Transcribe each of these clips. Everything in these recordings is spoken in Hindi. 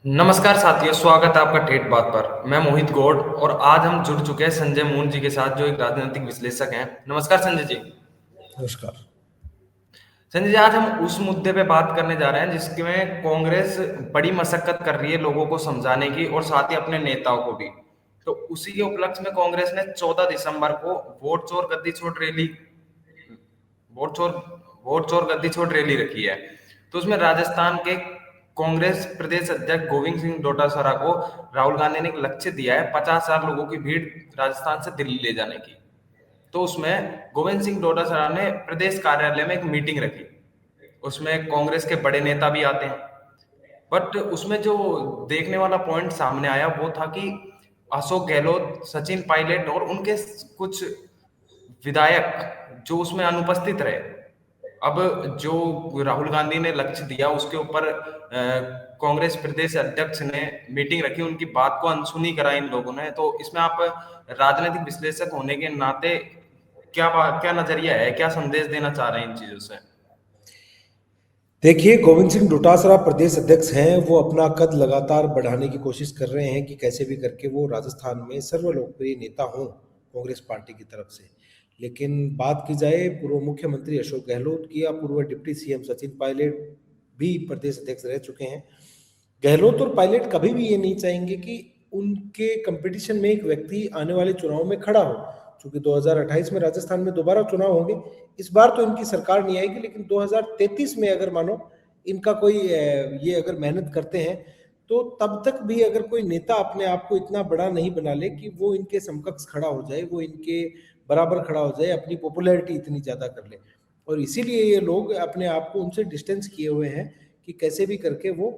नमस्कार साथियों, स्वागत है आपका ठेठ बात पर। मैं मोहित गौड़ और आज हम जुड़ चुके हैं संजय मून जी के साथ, जो एक राजनीतिक विश्लेषक हैं। नमस्कार संजय जी। नमस्कार। संजय जी, आज हम उस मुद्दे पे बात करने जा रहे हैं जिसमें कांग्रेस बड़ी मशक्कत कर रही है लोगों को समझाने की और साथ ही अपने नेताओं को भी। तो उसी के उपलक्ष्य में कांग्रेस ने 14 दिसंबर को वोट चोर गद्दी छोड़ रैली वोट चोर वोट चोर गद्दी छोड़ रैली रखी है। तो उसमें राजस्थान के कांग्रेस प्रदेश अध्यक्ष गोविंद सिंह डोटासरा को राहुल गांधी ने एक लक्ष्य दिया है 50,000 लोगों की भीड़ राजस्थान से दिल्ली ले जाने की। तो उसमें गोविंद सिंह डोटासरा ने प्रदेश कार्यालय में एक मीटिंग रखी। उसमें कांग्रेस के बड़े नेता भी आते हैं, बट उसमें जो देखने वाला पॉइंट सामने आया वो था कि अशोक गहलोत, सचिन पायलट और उनके कुछ विधायक जो उसमें अनुपस्थित रहे। अब जो राहुल गांधी ने लक्ष्य दिया उसके ऊपर कांग्रेस प्रदेश अध्यक्ष ने मीटिंग रखी, उनकी बात को अनसुनी करा इन लोगों ने। तो इसमें आप राजनीतिक विश्लेषक होने के नाते क्या नजरिया है, क्या संदेश देना चाह रहे हैं इन चीजों से? देखिए, गोविंद सिंह डोटासरा प्रदेश अध्यक्ष हैं। वो अपना कद लगातार बढ़ाने की कोशिश कर रहे हैं कि कैसे भी करके वो राजस्थान में सर्वलोकप्रिय नेता हों कांग्रेस पार्टी की तरफ से। लेकिन बात की जाए पूर्व मुख्यमंत्री अशोक गहलोत की या पूर्व डिप्टी सीएम सचिन पायलट भी प्रदेश अध्यक्ष रह चुके हैं। गहलोत और पायलट कभी भी ये नहीं चाहेंगे कि उनके कंपटीशन में एक व्यक्ति आने वाले चुनाव में खड़ा हो। चूंकि 2028 में राजस्थान में दोबारा चुनाव होंगे, इस बार तो इनकी सरकार नहीं आएगी, लेकिन 2033 में अगर मानो इनका कोई ये अगर मेहनत करते हैं, तो तब तक भी अगर कोई नेता अपने आप को इतना बड़ा नहीं बना ले कि वो इनके समकक्ष खड़ा हो जाए, वो इनके बराबर खड़ा हो जाए, अपनी पॉपुलैरिटी इतनी ज़्यादा कर ले। और इसीलिए ये लोग अपने आप को उनसे डिस्टेंस किए हुए हैं कि कैसे भी करके वो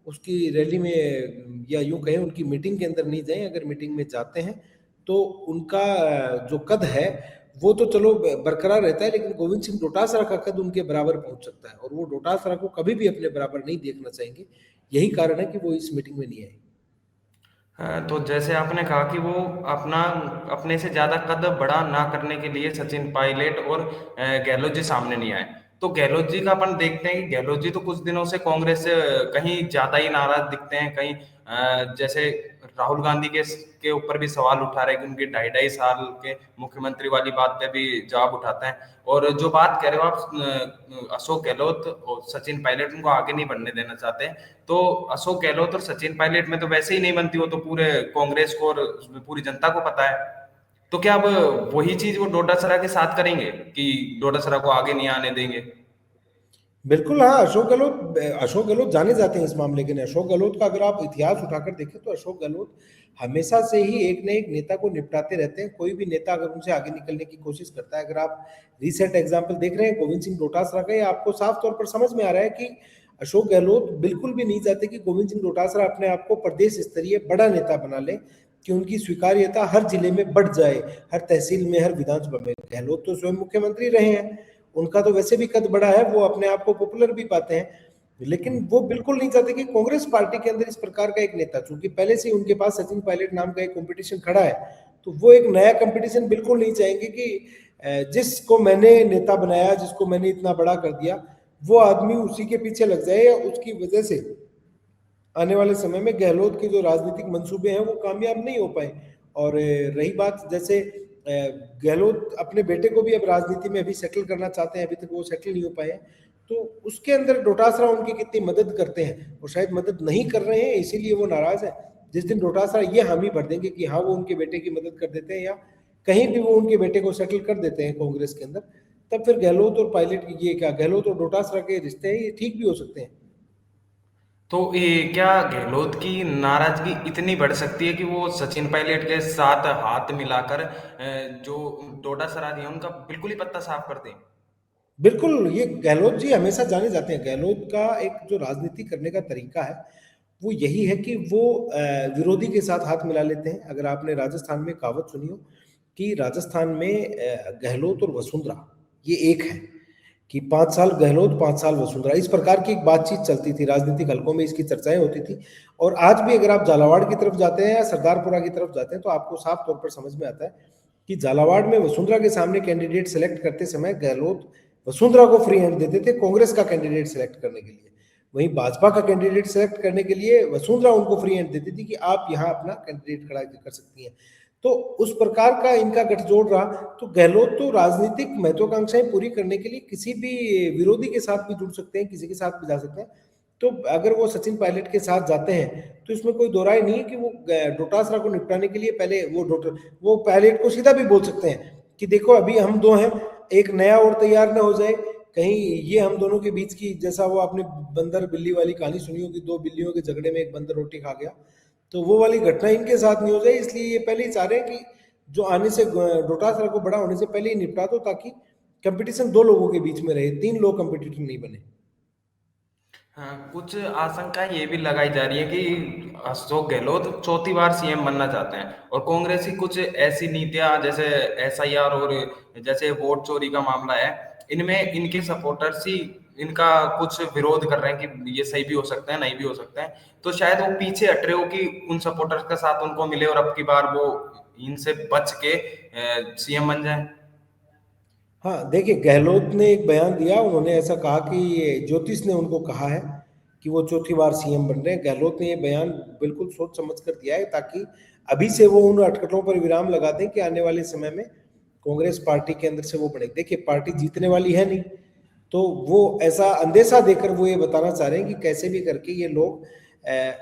उसकी रैली में या यूं कहें उनकी मीटिंग के अंदर नहीं जाएं। अगर मीटिंग में जाते हैं तो उनका जो कद है वो तो चलो बरकरार रहता है, लेकिन गोविंद सिंह डोटासरा का कद उनके बराबर पहुंच सकता है और वो डोटासरा को कभी भी अपने बराबर नहीं देखना चाहेंगे। यही कारण है कि वो इस मीटिंग में नहीं आए। तो जैसे आपने कहा कि वो अपना अपने से ज्यादा कद बड़ा ना करने के लिए सचिन पायलट और गहलोत जी सामने नहीं आए। तो गहलोत जी का अपन देखते हैं कि गहलोत जी तो कुछ दिनों से कांग्रेस से कहीं ज्यादा ही नाराज दिखते हैं। कहीं जैसे राहुल गांधी के ऊपर भी सवाल उठा रहे हैं कि उनकी 2.5 साल के मुख्यमंत्री वाली बात पे भी जवाब उठाते हैं। और जो बात कह रहे हो आप, अशोक गहलोत और सचिन पायलट, उनको आगे नहीं बढ़ने देना चाहते हैं। तो अशोक गहलोत और सचिन पायलट में तो वैसे ही नहीं बनती, वो तो पूरे कांग्रेस को और पूरी जनता को पता है। तो क्या अब वही चीज वो डोटासरा के साथ करेंगे कि डोटासरा को आगे नहीं आने देंगे? बिल्कुल हाँ, अशोक गहलोत जाने जाते हैं इस मामले के लिए। अशोक गहलोत का अगर आप इतिहास उठाकर देखें तो अशोक गहलोत हमेशा से ही एक न एक नेता को निपटाते रहते हैं। कोई भी नेता अगर उनसे आगे निकलने की कोशिश करता है, अगर आप रिसेंट एग्जाम्पल देख रहे हैं गोविंद सिंह डोटासरा का, ये आपको साफ तौर पर समझ में आ रहा है कि अशोक गहलोत बिल्कुल भी नहीं चाहते कि गोविंद सिंह डोटासरा अपने आप को प्रदेश स्तरीय बड़ा नेता बना ले, कि उनकी स्वीकार्यता हर जिले में बढ़ जाए, हर तहसील में, हर विधानसभा में। गहलोत तो स्वयं मुख्यमंत्री रहे हैं, उनका तो वैसे भी कद बड़ा है, वो अपने आप को पॉपुलर भी पाते हैं। लेकिन वो बिल्कुल नहीं चाहते कि कांग्रेस पार्टी के अंदर इस प्रकार का एक नेता, चूंकि पहले से ही उनके पास सचिन पायलट नाम का एक कंपटीशन खड़ा है, तो वो एक नया कंपटीशन बिल्कुल नहीं चाहेंगे कि जिसको मैंने नेता बनाया, जिसको मैंने इतना बड़ा कर दिया, वो आदमी उसी के पीछे लग जाए या उसकी वजह से आने वाले समय में गहलोत के जो राजनीतिक मंसूबे हैं वो कामयाब नहीं हो पाए। और रही बात, जैसे गहलोत अपने बेटे को भी अब राजनीति में अभी सेटल करना चाहते हैं, अभी तक वो सेटल नहीं हो पाए हैं, तो उसके अंदर डोटासरा उनकी कितनी मदद करते हैं, और शायद मदद नहीं कर रहे हैं, इसीलिए वो नाराज है। जिस दिन डोटासरा ये हामी भर देंगे कि हाँ वो उनके बेटे की मदद कर देते हैं या कहीं भी वो उनके बेटे को सेटल कर देते हैं कांग्रेस के अंदर, तब फिर गहलोत और पायलट की ये क्या, गहलोत और डोटासरा के रिश्ते हैं ये ठीक भी हो सकते हैं। तो ये क्या गहलोत की नाराजगी इतनी बढ़ सकती है कि वो सचिन पायलट के साथ हाथ मिलाकर जो डोटासरा जी हैं उनका बिल्कुल ही पत्ता साफ कर दें? बिल्कुल, ये गहलोत जी हमेशा जाने जाते हैं। गहलोत का एक जो राजनीति करने का तरीका है, वो यही है कि वो विरोधी के साथ हाथ मिला लेते हैं। अगर आपने राजस्थान में कहावत सुनी हो कि राजस्थान में गहलोत और वसुंधरा ये एक है, कि 5 साल गहलोत, 5 साल वसुंधरा, इस प्रकार की एक बातचीत चलती थी राजनीतिक हलकों में, इसकी चर्चाएँ होती थी। और आज भी अगर आप झालावाड़ की तरफ जाते हैं या सरदारपुरा की तरफ जाते हैं, तो आपको साफ तौर पर समझ में आता है कि झालावाड़ में वसुंधरा के सामने कैंडिडेट सेलेक्ट करते समय गहलोत वसुंधरा को फ्री हैंड देते थे कांग्रेस का कैंडिडेट सेलेक्ट करने के लिए। वहीं भाजपा का कैंडिडेट सेलेक्ट करने के लिए वसुंधरा उनको फ्री हैंड देती थी कि आप यहाँ अपना कैंडिडेट खड़ा कर सकती हैं। तो उस प्रकार का इनका गठजोड़ रहा। तो गहलोत तो राजनीतिक महत्वाकांक्षाएं पूरी करने के लिए किसी भी विरोधी के साथ भी जुड़ सकते हैं, किसी के साथ भी जा सकते हैं। तो अगर वो सचिन पायलट के साथ जाते हैं तो इसमें कोई दो राय नहीं है कि वो डोटासरा को निपटाने के लिए पहले वो पायलट को सीधा भी बोल सकते हैं कि देखो अभी हम दो हैं, एक नया और तैयार ना हो जाए, कहीं ये हम दोनों के बीच की, जैसा वो आपने बंदर बिल्ली वाली कहानी सुनी होगी, दो बिल्लियों के झगड़े में एक बंदर रोटी खा गया, तो वो वाली घटना इनके साथ नहीं हो जाए। इसलिए ये पहले ही चाह रहे हैं कि जो आने से डोटासरा को बड़ा होने से पहले ही निपटा दो, ताकि कंपटीशन दो लोगों के बीच में रहे, तीन लोग कंपटीटर नहीं बने। हाँ, कुछ आशंका ये भी लगाई जा रही है कि अशोक गहलोत चौथी बार सीएम बनना चाहते हैं और कांग्रेस की कुछ ऐसी नीतियां जैसे एसआईआर और जैसे वोट चोरी का मामला है, इनमें इनके सपोर्टर्स ही इनका कुछ विरोध कर रहे हैं कि ये सही भी हो सकता है, नहीं भी हो सकता है। तो शायद वो पीछे हट रहे हो कि उन सपोर्टर्स का साथ उनको मिले और अब की बार वो इनसे बच के सीएम बन जाए। हाँ, देखिए गहलोत ने एक बयान दिया, उन्होंने ऐसा कहा कि ज्योतिष ने उनको कहा है कि वो चौथी बार सीएम बन रहे हैं। गहलोत ने ये बयान बिल्कुल सोच समझ कर दिया है, ताकि अभी से वो उन अटकलों पर विराम लगा दें कि आने वाले समय में कांग्रेस पार्टी के अंदर से वो बने। देखिए पार्टी जीतने वाली है नहीं, तो वो ऐसा अंदेशा देकर वो ये बताना चाह रहे हैं कि कैसे भी करके ये लोग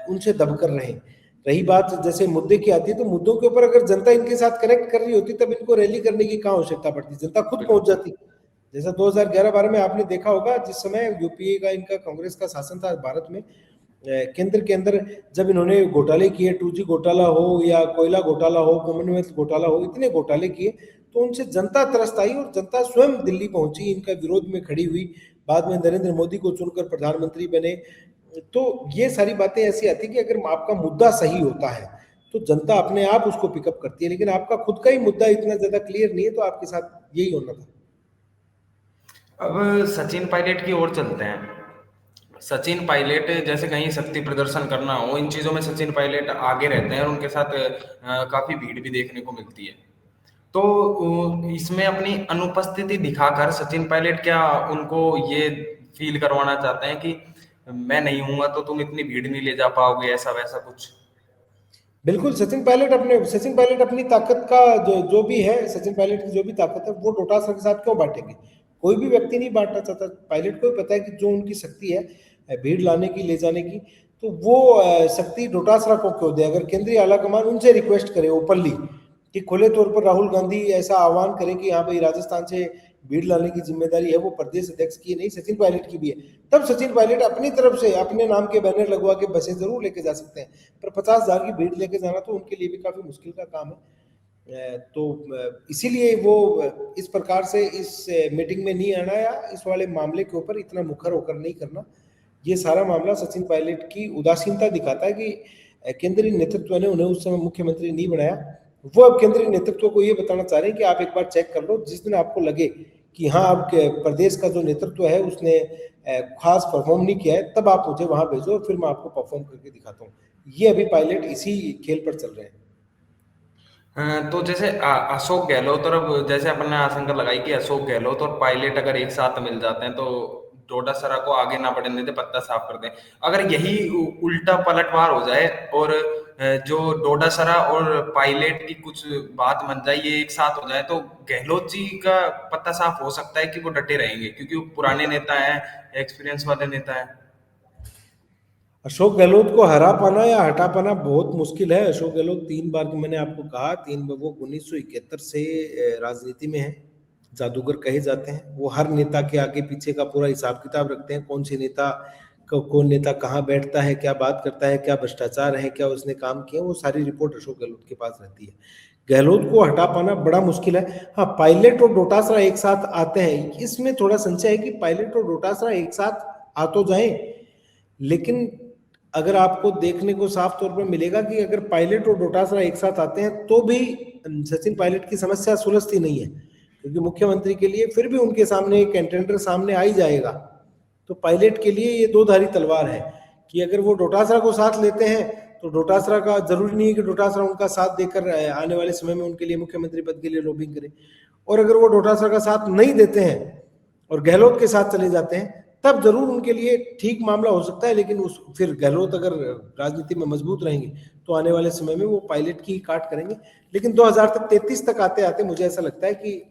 उनसे दबकर रहें। रही बात जैसे मुद्दे की आती है, तो मुद्दों के ऊपर अगर जनता इनके साथ कनेक्ट कर रही होती तब इनको रैली करने की कहाँ आवश्यकता पड़ती, जनता खुद पहुंच जाती। जैसा 2011-12 में आपने देखा होगा, जिस समय यूपीए का इनका कांग्रेस का शासन था भारत में, केंद्र के अंदर जब इन्होंने घोटाले किए, 2G घोटाला हो या कोयला घोटाला हो, कॉमनवेल्थ घोटाला हो, इतने घोटाले किए, तो उनसे जनता त्रस्त आई और जनता स्वयं दिल्ली पहुंची, इनका विरोध में खड़ी हुई। बाद में नरेंद्र मोदी को चुनकर प्रधानमंत्री बने। तो ये सारी बातें ऐसी आती कि अगर आपका मुद्दा सही होता है तो जनता अपने आप उसको पिकअप करती है, लेकिन आपका खुद का ही मुद्दा इतना ज्यादा क्लियर नहीं है, तो आपके साथ यही होना था। अब सचिन पायलट की ओर चलते हैं। सचिन पायलट जैसे कहीं शक्ति प्रदर्शन करना हो, इन चीजों में सचिन पायलट आगे रहते हैं और उनके साथ काफी भीड़ भी देखने को मिलती है। तो इसमें अपनी अनुपस्थिति दिखाकर सचिन पायलट क्या उनको ये फील करवाना चाहते हैं कि मैं नहीं हूंगा तो तुम इतनी भीड़ नहीं ले जा पाओगे, ऐसा वैसा कुछ? बिल्कुल, सचिन पायलट अपनी ताकत का जो भी है, सचिन पायलट की जो भी ताकत है वो डोटासरा के साथ क्यों बांटेंगे? कोई भी व्यक्ति नहीं बांटना चाहता। पायलट को भी पता है कि जो उनकी शक्ति है भीड़ लाने की, ले जाने की, तो वो शक्ति डोटासरा को क्यों दे? अगर केंद्रीय आलाकमान उनसे रिक्वेस्ट करे ओपनली कि खुले तौर पर राहुल गांधी ऐसा आह्वान करें कि हाँ भाई, राजस्थान से भीड़ लाने की जिम्मेदारी है वो प्रदेश अध्यक्ष की नहीं, सचिन पायलट की भी है, तब सचिन पायलट अपनी तरफ से अपने नाम के बैनर लगवा के बसें जरूर लेके जा सकते हैं। पर 50,000 की भीड़ लेके जाना तो उनके लिए भी काफी मुश्किल का काम है। तो इसीलिए वो इस प्रकार से इस मीटिंग में नहीं आना या इस वाले मामले के ऊपर इतना मुखर होकर नहीं करना, ये सारा मामला सचिन पायलट की उदासीनता दिखाता है कि केंद्रीय नेतृत्व ने उन्हें उस समय मुख्यमंत्री नहीं बनाया। वो अब केंद्रीय नेतृत्व को ये बताना चाह रहे हैं कि आप एक बार चेक कर लो, जिस दिन आपको लगे कि हाँ आपके प्रदेश का जो नेतृत्व है उसने खास परफॉर्म नहीं किया है, तब आप मुझे वहां भेजो, फिर मैं आपको परफॉर्म करके दिखाता हूँ। ये अभी पायलट इसी खेल पर चल रहे हैं। तो जैसे अशोक गहलोत और अब जैसे अपन ने आशंका लगाई कि अशोक गहलोत और पायलट अगर एक साथ मिल जाते हैं तो डोटासरा को आगे ना बढ़ने देते, पत्ता साफ कर दें। अगर यही उल्टा पलटवार हो जाए और जो डोटासरा और पायलट की कुछ बात बन जाए, ये एक साथ हो जाए, तो गहलोत जी का पत्ता साफ हो सकता है कि वो डटे रहेंगे क्योंकि वो पुराने नेता हैं, एक्सपीरियंस वाले नेता हैं। अशोक गहलोत को हरा पाना या हटा पाना बहुत मुश्किल है। अशोक गहलोत 3 बार की, मैंने आपको कहा, 3 बार वो 1971 से राजनीति में है, जादूगर कहे जाते हैं। वो हर नेता के आगे पीछे का पूरा हिसाब किताब रखते हैं, कौन से नेता कौन नेता कहाँ बैठता है, क्या बात करता है, क्या भ्रष्टाचार है, क्या उसने काम किया, वो सारी रिपोर्ट अशोक गहलोत के पास रहती है। गहलोत को हटा पाना बड़ा मुश्किल है। हाँ, पायलट और डोटासरा एक साथ आते हैं, इसमें थोड़ा संशय है कि पायलट और डोटासरा एक साथ आ तो जाए, लेकिन अगर आपको देखने को साफ तौर पर मिलेगा कि अगर पायलट और डोटासरा एक साथ आते हैं तो भी सचिन पायलट की समस्या सुलझती नहीं है, क्योंकि मुख्यमंत्री के लिए फिर भी उनके सामने एक कंटेंडर सामने आ ही जाएगा। तो पायलट के लिए ये दो धारी तलवार है कि अगर वो डोटासरा को साथ लेते हैं तो डोटासरा का जरूरी नहीं है कि डोटासरा उनका साथ देकर आने वाले समय में उनके लिए मुख्यमंत्री पद के लिए लॉबिंग करे, और अगर वो डोटासरा का साथ नहीं देते हैं और गहलोत के साथ चले जाते हैं तब जरूर उनके लिए ठीक मामला हो सकता है। लेकिन उस फिर गहलोत अगर राजनीति में मजबूत रहेंगे तो आने वाले समय में वो पायलट की काट करेंगे। लेकिन 2033 तक आते आते मुझे ऐसा लगता है कि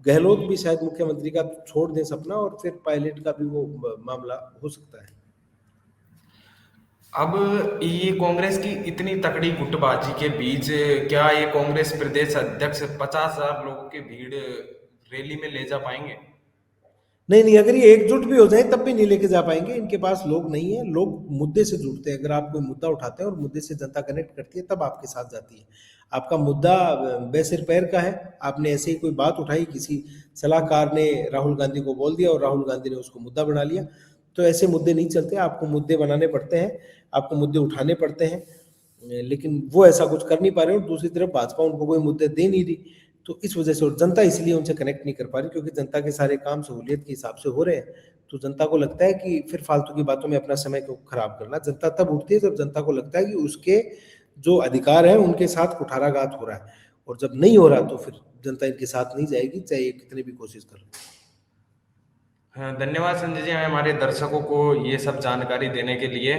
गहलोत भी शायद मुख्यमंत्री का छोड़ दें सपना, और फिर पायलट का भी वो मामला हो सकता है। अब ये कांग्रेस की इतनी तकड़ी गुटबाजी के बीच क्या ये कांग्रेस प्रदेश अध्यक्ष 50,000 लोगों की भीड़ रैली में ले जा पाएंगे? नहीं नहीं, अगर ये एकजुट भी हो जाए तब भी नहीं लेके जा पाएंगे। इनके पास लोग नहीं है। लोग मुद्दे से जुड़ते हैं। अगर आप कोई मुद्दा उठाते हैं और मुद्दे से जनता कनेक्ट करती है तब आपके साथ जाती है। आपका मुद्दा बेसिर पैर का है, आपने ऐसे ही कोई बात उठाई, किसी सलाहकार ने राहुल गांधी को बोल दिया और राहुल गांधी ने उसको मुद्दा बना लिया, तो ऐसे मुद्दे नहीं चलते। आपको मुद्दे बनाने पड़ते हैं, आपको मुद्दे उठाने पड़ते हैं। लेकिन वो ऐसा कुछ कर नहीं पा रहे, और दूसरी तरफ भाजपा उनको कोई मुद्दे दे नहीं रही। तो इस वजह से, और जनता इसलिए उनसे कनेक्ट नहीं कर पा रही क्योंकि जनता के सारे काम सहूलियत के हिसाब से हो रहे हैं। तो जनता को लगता है कि फिर फालतू की बातों में अपना समय क्यों खराब करना। जनता तब उठती है जब जनता को लगता है कि उसके जो अधिकार है उनके साथ कुठाराघात हो रहा है, और जब नहीं हो रहा तो फिर जनता इनके साथ नहीं जाएगी, चाहे ये कितनी भी कोशिश कर ले। हाँ, धन्यवाद संजय जी हमारे दर्शकों को ये सब जानकारी देने के लिए।